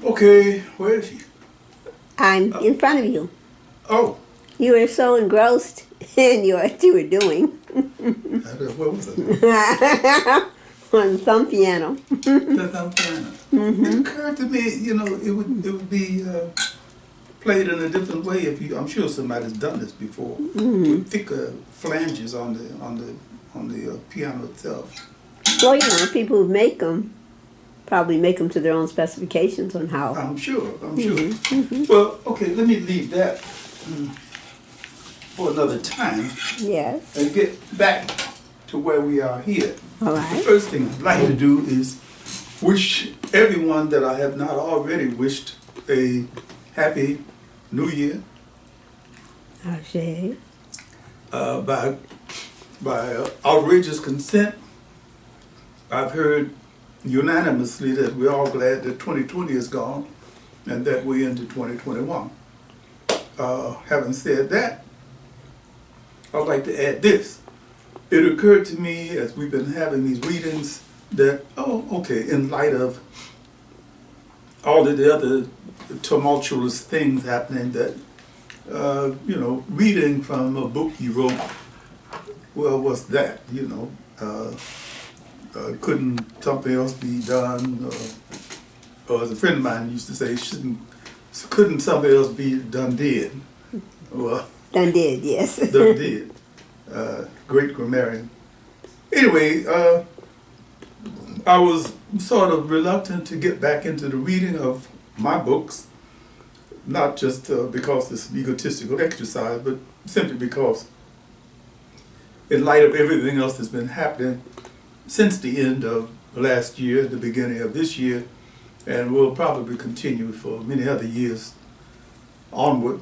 Okay, where is she? I'm in front of you. Oh. You were so engrossed in what you were doing. Where was it? On some piano. The thumb piano. It occurred to me, you know, it would be played in a different way if you. I'm sure somebody's done this before. With thicker flanges on the piano itself. Well, you know, people who make them probably make them to their own specifications on how. I'm sure. Well, okay, let me leave that for another time. Yes. And get back to where we are here. All right. The first thing I'd like to do is wish everyone that I have not already wished a happy New Year. Okay. By outrageous consent, I've heard unanimously that we're all glad that 2020 is gone and that we're into 2021. Having said that, I'd like to add this. It occurred to me as we've been having these readings that, in light of all of the other tumultuous things happening, that, reading from a book he wrote, well, what's that, couldn't something else be done? Or as a friend of mine used to say, couldn't something else be done did? Well, done did, yes. Done did. Great grammarian. Anyway, I was sort of reluctant to get back into the reading of my books, not just because it's an egotistical exercise, but simply because in light of everything else that's been happening since the end of last year, the beginning of this year, and will probably continue for many other years onward,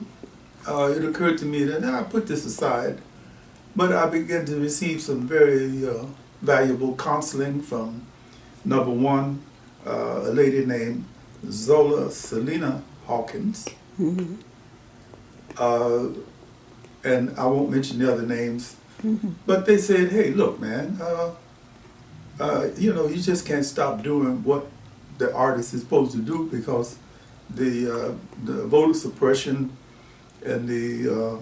it occurred to me that I put this aside, but I began to receive some very valuable counseling from, number one, a lady named Zola Salena-Hawkins, and I won't mention the other names, but they said, hey, look, man, you just can't stop doing what the artist is supposed to do, because the voter suppression and the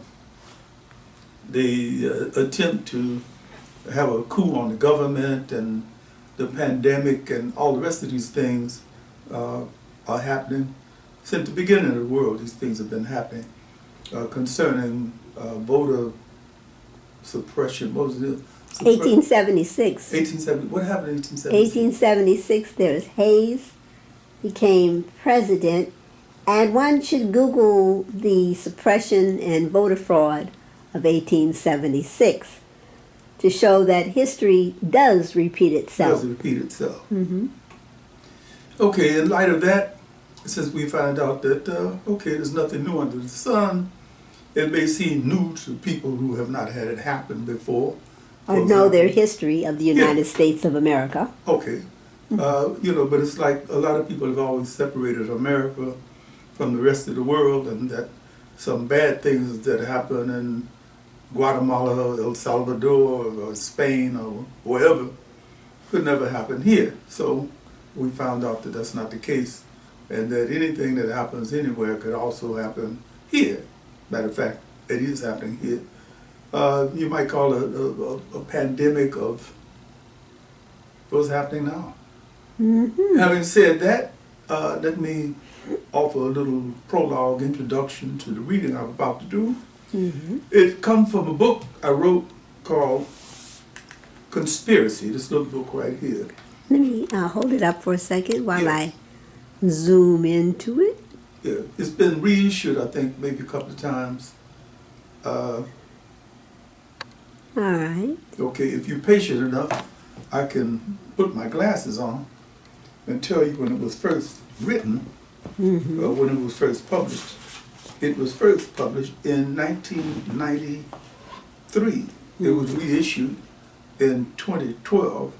attempt to have a coup on the government and the pandemic and all the rest of these things are happening. Since the beginning of the world, these things have been happening concerning voter suppression. What was it? 1876. 1870. What happened in 1876? 1876, there was Hayes, became president, and one should Google the suppression and voter fraud of 1876 to show that history does repeat itself. Does repeat itself. Okay, in light of that, since we find out that, there's nothing new under the sun, it may seem new to people who have not had it happen before. Or know their history of the United States of America. Okay. But it's like a lot of people have always separated America from the rest of the world, and that some bad things that happen in Guatemala, El Salvador, or Spain, or wherever, could never happen here. So we found out that that's not the case, and that anything that happens anywhere could also happen here. Matter of fact, it is happening here. You might call it a pandemic of what's happening now. Mm-hmm. Having said that, let me offer a little prologue introduction to the reading I'm about to do. Mm-hmm. It comes from a book I wrote called Conspiracy, this little book right here. Let me hold it up for a second while Yeah. I zoom into it. Yeah, it's been reissued, I think, maybe a couple of times. All right. Okay, if you're patient enough, I can put my glasses on and tell you when it was first written, Mm-hmm. or when it was first published. It was first published in 1993. It was reissued in 2012,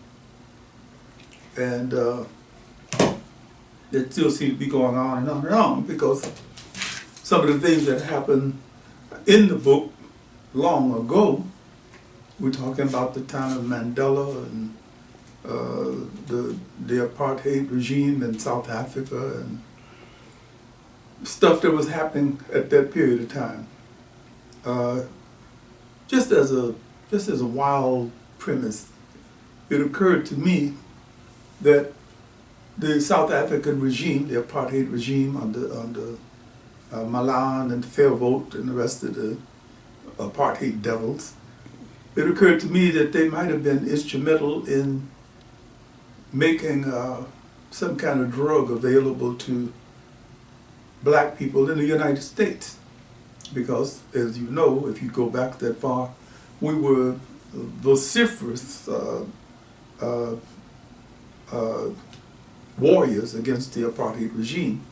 and it still seems to be going on and on and on because some of the things that happened in the book long ago, we're talking about the time of Mandela and the apartheid regime in South Africa and stuff that was happening at that period of time. Just as a wild premise, it occurred to me that the South African regime, the apartheid regime under Malan and Verwoerd and the rest of the apartheid devils, it occurred to me that they might have been instrumental in making some kind of drug available to black people in the United States. Because, as you know, if you go back that far, we were vociferous warriors against the apartheid regime.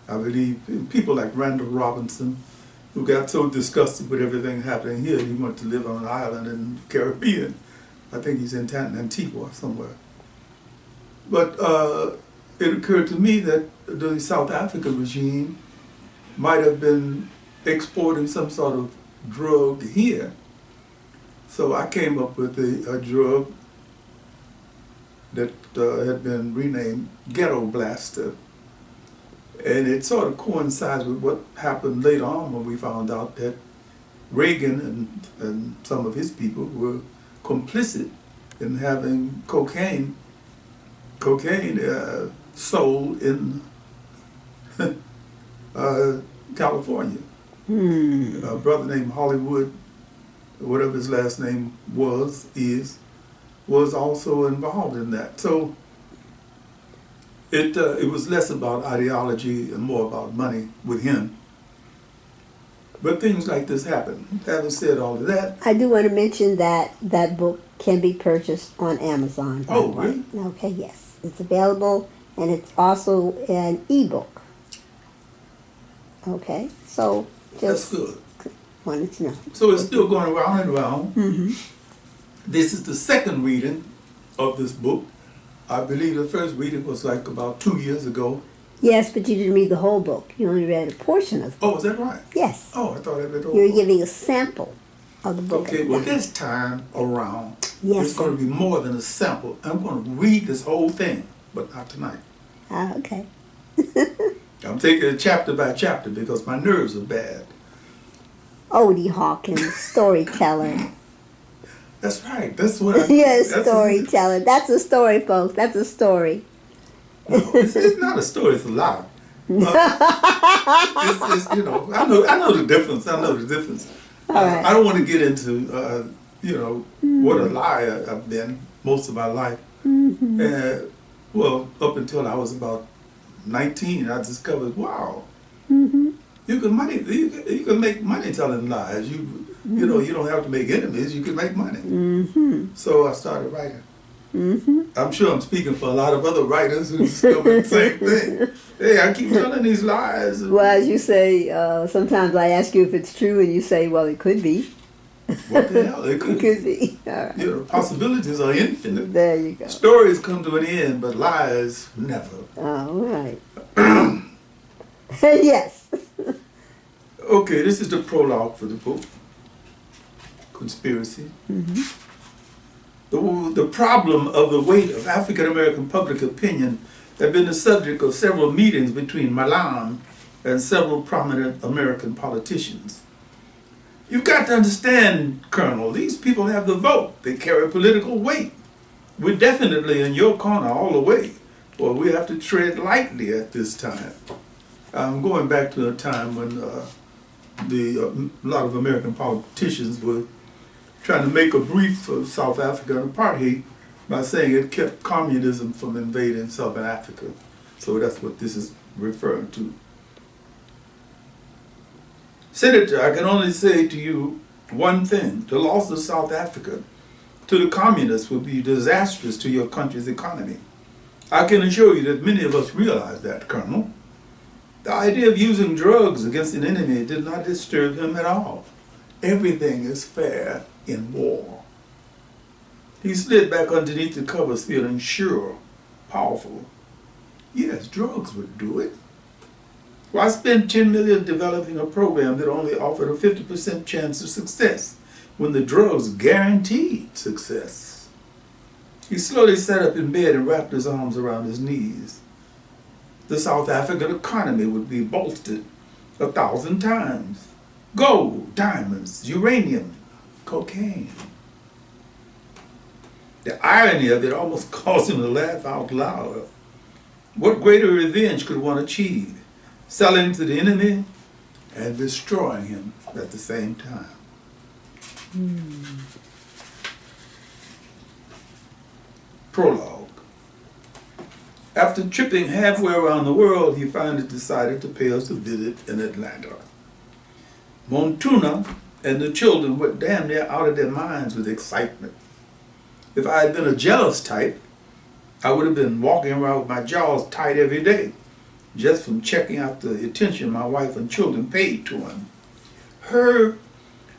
I believe people like Randall Robinson, who got so disgusted with everything happening here, he went to live on an island in the Caribbean. I think he's in Antigua somewhere. But it occurred to me that the South African regime might have been exporting some sort of drug here. So I came up with a drug that had been renamed Ghetto Blaster. And it sort of coincides with what happened later on when we found out that Reagan and some of his people were complicit in having cocaine sold in California. A brother named Hollywood, whatever his last name was also involved in that. So it was less about ideology and more about money with him. But things like this happen. Having said all of that, I do want to mention that that book can be purchased on Amazon. by Oh, the way. really? Okay, yes. It's available, and it's also an ebook. Okay, so that's just good. wanted to know. So it's still going around and around. Mm-hmm. This is the second reading of this book. I believe the first reading was like about 2 years ago. Yes, but you didn't read the whole book. You only read a portion of the book. Oh, is that right? Yes. Oh, I thought I read the whole You're book. giving a sample of the book. Okay, well this time around, Yes, it's going to be more than a sample. I'm going to read this whole thing, but not tonight. Okay. I'm taking it chapter by chapter because my nerves are bad. Odie Hawkins, storyteller. That's right. That's what I... Yes, that's storyteller. That's a story, folks. That's a story. No, it's not a story. It's a lie. It's, you know, I know the difference. I know the difference. All right. I don't want to get into, you know, what a liar I've been most of my life. Mm-hmm. Well, up until I was about 19, I discovered, wow, Mm-hmm. you can make money telling lies. You know, you don't have to make enemies. You can make money. Mm-hmm. So I started writing. Mm-hmm. I'm sure I'm speaking for a lot of other writers who discovered the same thing. Hey, I keep telling these lies. Well, as you say, sometimes I ask you if it's true, and you say, well, it could be. What the hell? It It could, could be. All right. you know, possibilities are infinite. There you go. Stories come to an end, but lies never. All right. Yes. Okay, this is the prologue for the book, Conspiracy. Mm-hmm. The problem of the weight of African American public opinion had been the subject of several meetings between Malan and several prominent American politicians. You've got to understand, Colonel, these people have the vote. They carry political weight. We're definitely in your corner all the way. Well, we have to tread lightly at this time. I'm going back to a time when a lot of American politicians were trying to make a brief for South Africa apartheid by saying it kept communism from invading Southern Africa. So that's what this is referring to. Senator, I can only say to you one thing. The loss of South Africa to the communists would be disastrous to your country's economy. I can assure you that many of us realize that, Colonel. The idea of using drugs against an enemy did not disturb him at all. Everything is fair in war. He slid back underneath the covers, feeling sure, powerful. Yes, drugs would do it. Why spend $10 million developing a program that only offered a 50% chance of success when the drugs guaranteed success? He slowly sat up in bed and wrapped his arms around his knees. The South African economy would be bolstered 1,000 times. Gold, diamonds, uranium, cocaine. The irony of it almost caused him to laugh out loud. What greater revenge could one achieve? Selling to the enemy and destroying him at the same time. Prologue. After tripping halfway around the world, he finally decided to pay us a visit in Atlanta. Montuna and the children were damn near out of their minds with excitement. If I had been a jealous type, I would have been walking around with my jaws tight every day, just from checking out the attention my wife and children paid to him.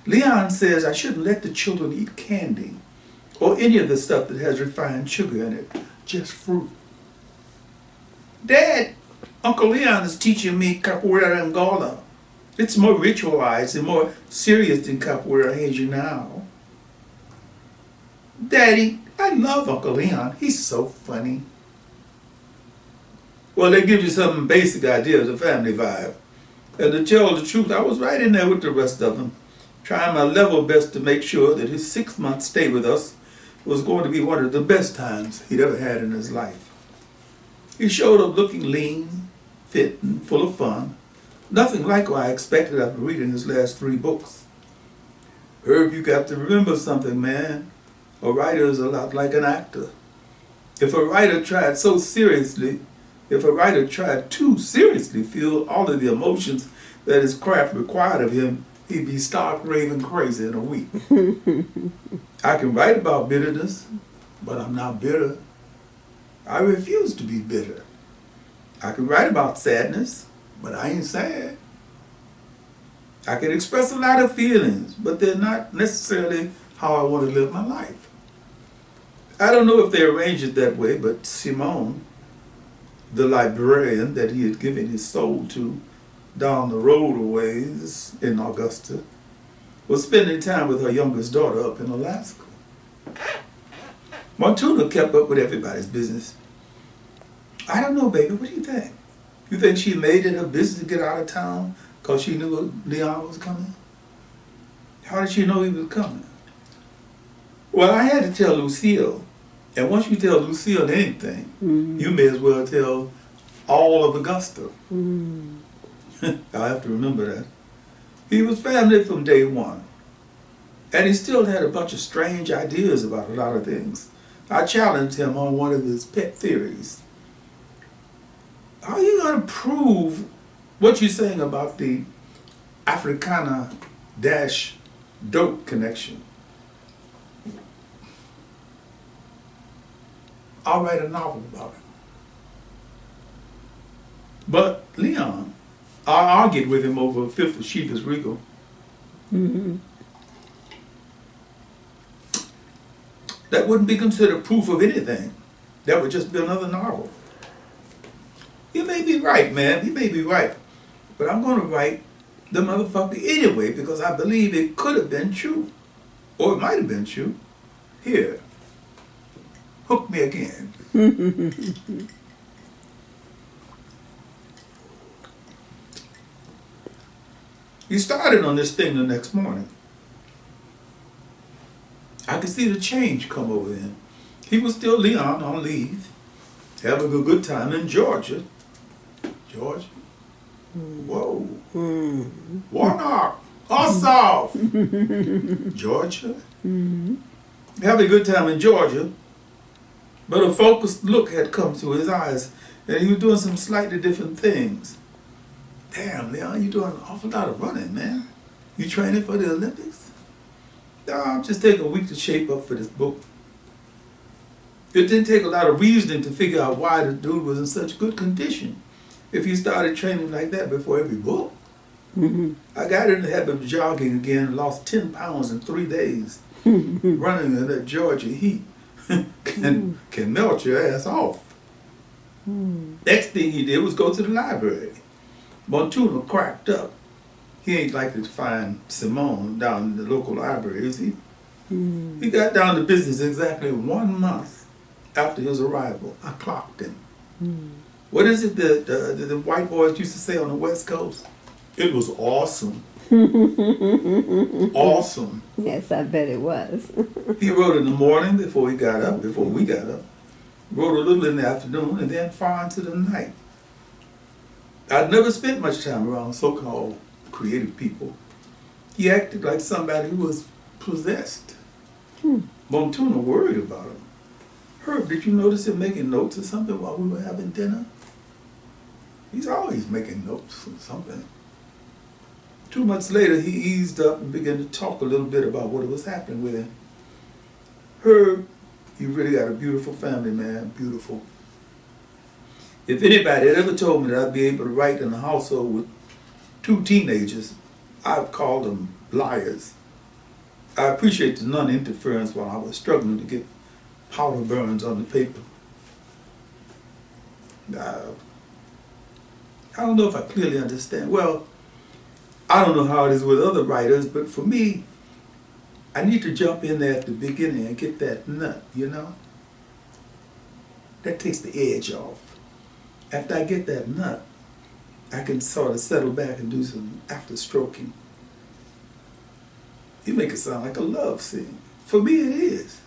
Leon says I shouldn't let the children eat candy or any of the stuff that has refined sugar in it, just fruit. Dad, Uncle Leon is teaching me capoeira Angola. It's more ritualized and more serious than capoeira regional. Daddy, I love Uncle Leon. He's so funny. Well, they give you some basic idea of the family vibe. And to tell the truth, I was right in there with the rest of them, trying my level best to make sure that his 6-month stay with us was going to be one of the best times he'd ever had in his life. He showed up looking lean, fit, and full of fun. Nothing like what I expected after reading his last 3 books. Herb, you got to remember something, man. A writer is a lot like an actor. If a writer tried too seriously feel all of the emotions that his craft required of him, he'd be stark raving crazy in a week. I can write about bitterness, but I'm not bitter. I refuse to be bitter. I can write about sadness, but I ain't sad. I can express a lot of feelings, but they're not necessarily how I want to live my life. I don't know if they arranged it that way, but Simone, the librarian that he had given his soul to down the road a ways in Augusta, was spending time with her youngest daughter up in Alaska. Montuna kept up with everybody's business. I don't know, baby, what do you think? You think she made it her business to get out of town because she knew Leon was coming? How did she know he was coming? Well, I had to tell Lucille. And once you tell Lucille anything, you may as well tell all of Augusta. I have to remember that. He was family from day one. And he still had a bunch of strange ideas about a lot of things. I challenged him on one of his pet theories. How are you going to prove what you're saying about the Afrikaner-dope connection? I'll write a novel about it. But Leon, I argued with him over a fifth of Chivas Regal. That wouldn't be considered proof of anything. That would just be another novel. You may be right, man. You may be right. But I'm going to write the motherfucker anyway because I believe it could have been true. Or it might have been true. Here. Hook me again. He started on this thing the next morning. I could see the change come over him. He was still Leon on leave, having a good time in Georgia. Georgia? Whoa. Warnock, Ossoff, Georgia. Having a good time in Georgia, but a focused look had come to his eyes, and he was doing some slightly different things. Damn, Leon, you doing an awful lot of running, man. You training for the Olympics? No, I'm just taking a week to shape up for this book. It didn't take a lot of reasoning to figure out why the dude was in such good condition if he started training like that before every book. I got in the habit of jogging again and lost 10 pounds in 3 days. Running in that Georgia heat can melt your ass off. Next thing he did was go to the library. Montuna cracked up. He ain't likely to find Simone down in the local library, is he? He got down to business exactly 1 month after his arrival. I clocked him. What is it that the white boys used to say on the West Coast? It was awesome. Awesome. Yes, I bet it was. He wrote in the morning before we got up, wrote a little in the afternoon, and then far into the night. I'd never spent much time around so-called creative people. He acted like somebody who was possessed. Montuna worried about him. Herb, did you notice him making notes or something while we were having dinner? He's always making notes or something. 2 months later, he eased up and began to talk a little bit about what was happening with him. Herb, you really got a beautiful family, man, beautiful. If anybody had ever told me that I'd be able to write in a household with 2 teenagers, I'd call them liars. I appreciate the non-interference while I was struggling to get powder burns on the paper. I don't know if I clearly understand. Well, I don't know how it is with other writers, but for me, I need to jump in there at the beginning and get that nut, you know? That takes the edge off. After I get that nut, I can sort of settle back and do some after stroking. You make it sound like a love scene. For me, it is.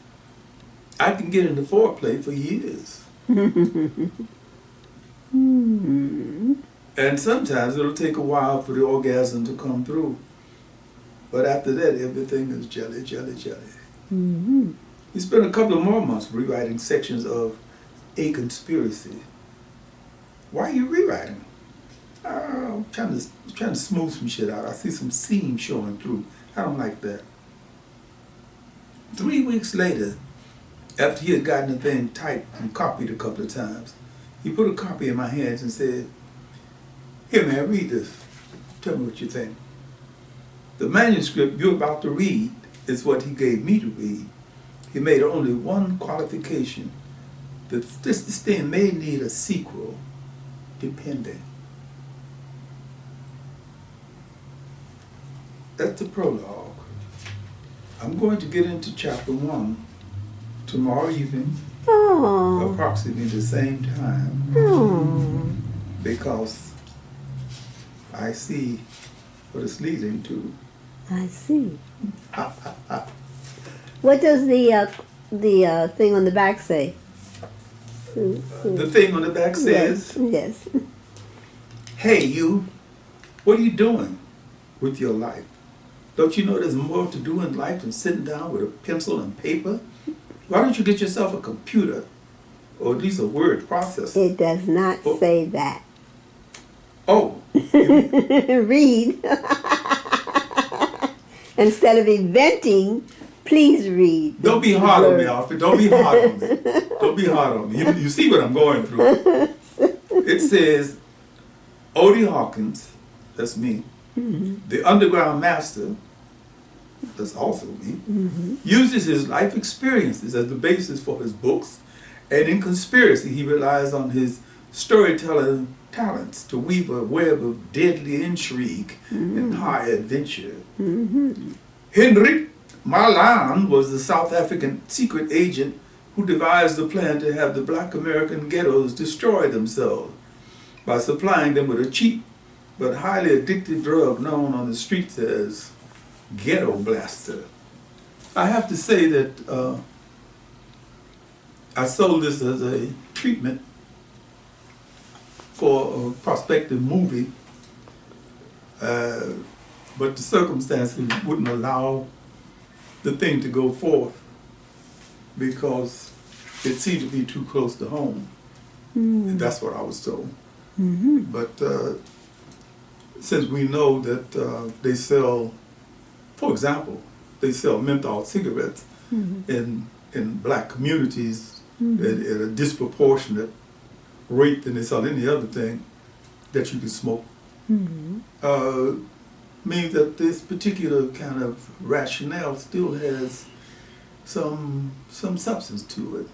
I can get into foreplay for years. And sometimes it'll take a while for the orgasm to come through. But after that, everything is jelly, jelly, jelly. We spent a couple of more months rewriting sections of A Conspiracy. Why are you rewriting? I'm trying to smooth some shit out. I see some seams showing through. I don't like that. 3 weeks later, after he had gotten the thing typed and copied a couple of times, he put a copy in my hands and said, "Here, man, read this. Tell me what you think." The manuscript you're about to read is what he gave me to read. He made only one qualification, that this thing may need a sequel, depending. That's the prologue. I'm going to get into chapter 1 tomorrow evening, approximately the same time, because I see what it's leading to. I see. What does the thing on the back say? The thing on the back says, Yes. "Hey, you, what are you doing with your life? Don't you know there's more to do in life than sitting down with a pencil and paper? Why don't you get yourself a computer, or at least a word processor?" It does not say that. Oh. Read. Instead of inventing, please read. Don't be hard on me, Alfred. Don't be hard on me. Don't be hard on me. You see what I'm going through. It says, Odie Hawkins, that's me, the Undergroundmaster, that's also me, uses his life experiences as the basis for his books, and in Conspiracy he relies on his storytelling talents to weave a web of deadly intrigue and high adventure. Hendrik Malan was the South African secret agent who devised the plan to have the black American ghettos destroy themselves by supplying them with a cheap but highly addictive drug known on the streets as ghetto blaster. I have to say that I sold this as a treatment for a prospective movie, but the circumstances wouldn't allow the thing to go forth because it seemed to be too close to home. And that's what I was told. But since we know that they sell, for example, they sell menthol cigarettes in black communities at a disproportionate rate than they sell any other thing that you can smoke, means that this particular kind of rationale still has some substance to it.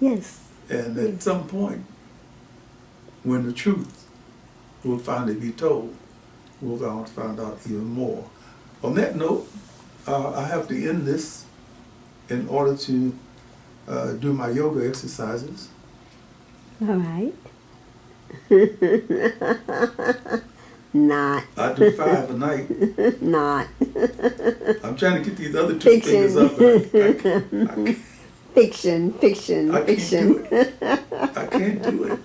Yes. And at some point, when the truth will finally be told, we'll find out even more. On that note, I have to end this in order to do my yoga exercises. All right. Not. I do 5 a night. Not. I'm trying to get these other 2 fingers up. But I can't. Fiction. I can't do it. I can't do it.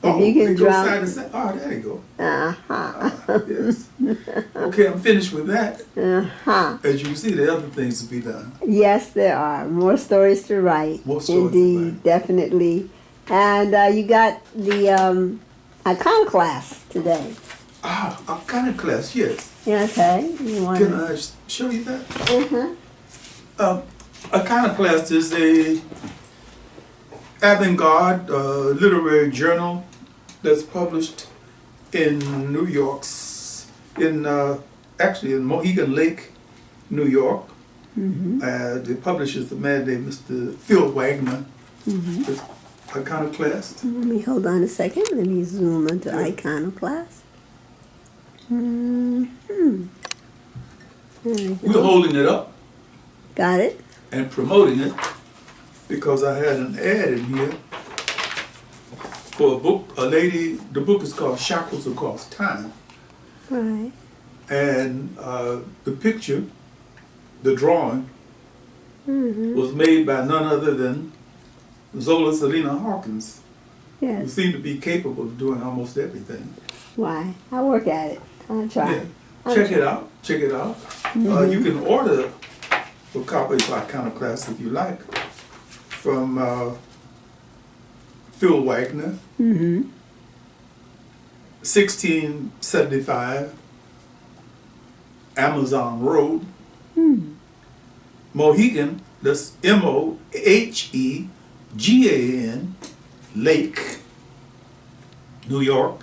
Oh, you can it goes drop. side to side. Oh, there you go. Uh-huh. Yes. Okay, I'm finished with that. Uh-huh. As you can see, there are other things to be done. Yes, there are. More stories to write. More stories to Indeed, write. definitely. And you got the iconoclast today. Iconoclast, yes. Yeah, okay. You want Can I show you that? Mm-hmm. Iconoclast is a avant-garde literary journal that's published in New York's, actually in Mohegan Lake, New York. The publisher is a man named Mr. Phil Wagner. It's Iconoclast. Let me hold on a second. Let me zoom into Yeah. iconoclast. There we go. We're holding it up Got it? and promoting it because I had an ad in here for a book. The book is called Shackles Across Time. Right. And the picture, the drawing, Mm-hmm. was made by none other than Zola Salena-Hawkins, who Yes. seemed to be capable of doing almost everything. Why? I'll work at it. I'll try. Yeah. Check it out. Check it out. You can order a copy of Iconoclast if you like from Phil Wagner, 1675 Amazon Road, Mohegan, that's Mohegan, Lake, New York,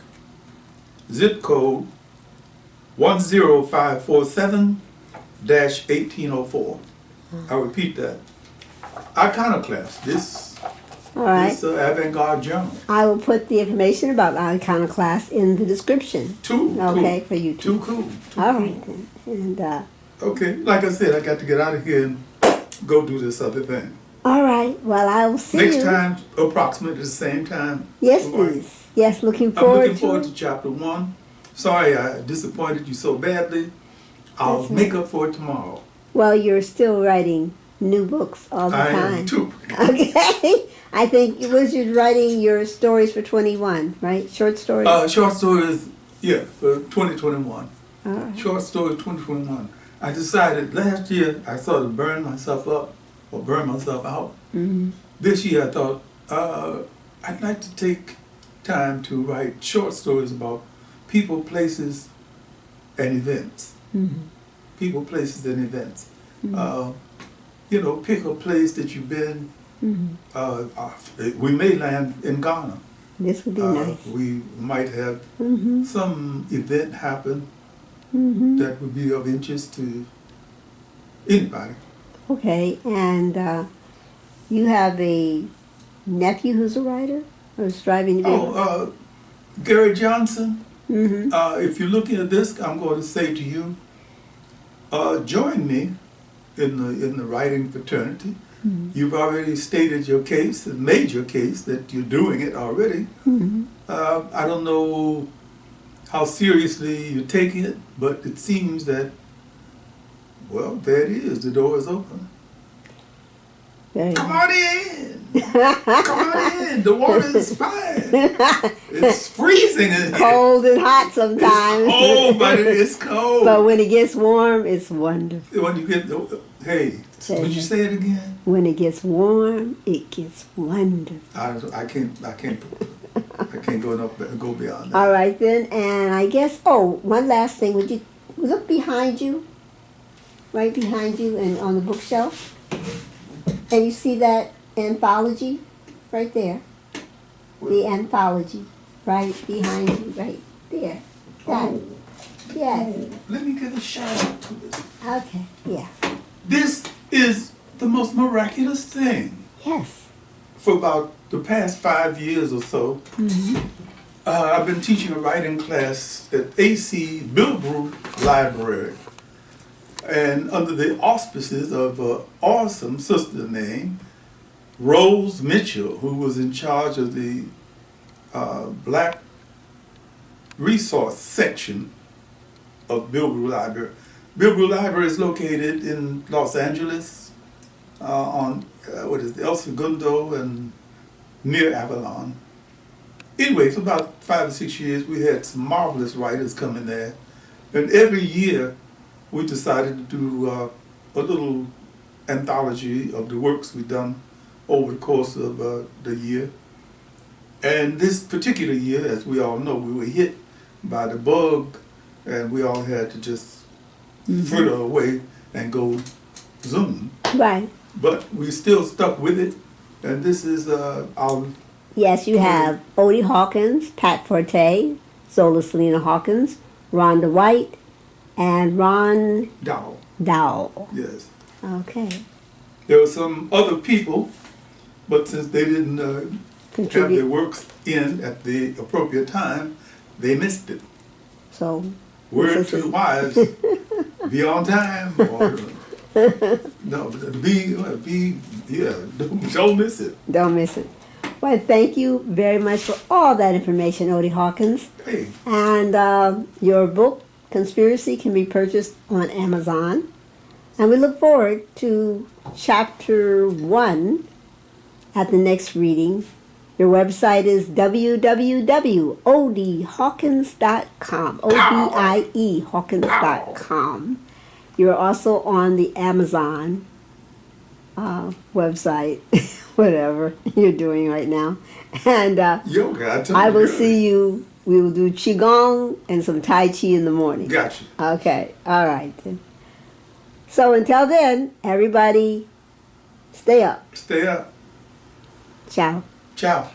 zip code 10547-1804. I repeat that. Iconoclast, this All right. avant-garde journal. I will put the information about iconoclast in the description. Too Okay, cool. for you Too too. cool. Too All cool. right then. And Okay, like I said, I got to get out of here and go do this other thing. all right. Well, I will see Next you. time, approximately the same time. Yes, All right. please. Yes, looking I'm forward looking forward to chapter 1. Sorry I disappointed you so badly. I'll That's make up for it tomorrow. Well, you're still writing new books all the I time. am too. Okay. I think it was you writing your stories for 21, right? Short stories. Short stories, yeah, for 2021. All right. Short stories 2021. I decided last year I sort of burned myself up or burn myself out. This year I thought I'd like to take time to write short stories about people, places, and events. People, places, and events. Pick a place that you've been. We may land in Ghana. This would be nice. We might have some event happen that would be of interest to anybody. Okay, and you have a nephew who's a writer or is striving to be. Gary Johnson, if you're looking at this, I'm going to say to you, join me in the writing fraternity. You've already stated your case and made your case that you're doing it already. I don't know how seriously you're taking it, but it seems that, well, there it is. The door is open. Very Come nice. on in. Come on in. The water is fine. It's freezing in here. Cold and hot It's sometimes. cold, but it's cold. But when it gets warm, it's wonderful. When you get, hey, would you say it again? When it gets warm, it gets wonderful. I can't go beyond that. All right then, and I guess, oh, one last thing. Would you look behind you? Right behind you and on the bookshelf? And you see that anthology right there? The anthology right behind you, right there. Got it. Yes. Let me get a shout out to this. Okay, yeah. This is the most miraculous thing. Yes. For about the past 5 years or so, I've been teaching a writing class at AC Bilbrook Library. And under the auspices of an awesome sister named Rose Mitchell, who was in charge of the Black Resource section of Bilbrook Library. Bilbrook Library is located in Los Angeles on, El Segundo and near Avalon. Anyway, for about 5 or 6 years, we had some marvelous writers come in there. And every year, we decided to do a little anthology of the works we've done over the course of the year. And this particular year, as we all know, we were hit by the bug, and we all had to just fritter away and go Zoom. Right. But we still stuck with it, and this is our... Yes, you have Odie Hawkins, Pat Forte, Zola Salena-Hawkins, Rhonda White, and Ron Dowell. Yes. Okay. There were some other people, but since they didn't have their works in at the appropriate time, they missed it. So, Word to the wise, be on time, or no, don't miss it. Don't miss it. Well, thank you very much for all that information, Odie Hawkins. Hey, And your book, Conspiracy, can be purchased on Amazon. And we look forward to chapter 1 at the next reading. Your website is www.odiehawkins.com. O-D-I-E Hawkins.com. You're also on the Amazon website, whatever you're doing right now. And yoga, I will see you. We will do Qigong and some Tai Chi in the morning. Gotcha. Okay, all right then. So until then, everybody stay up. Stay up. Ciao. Ciao.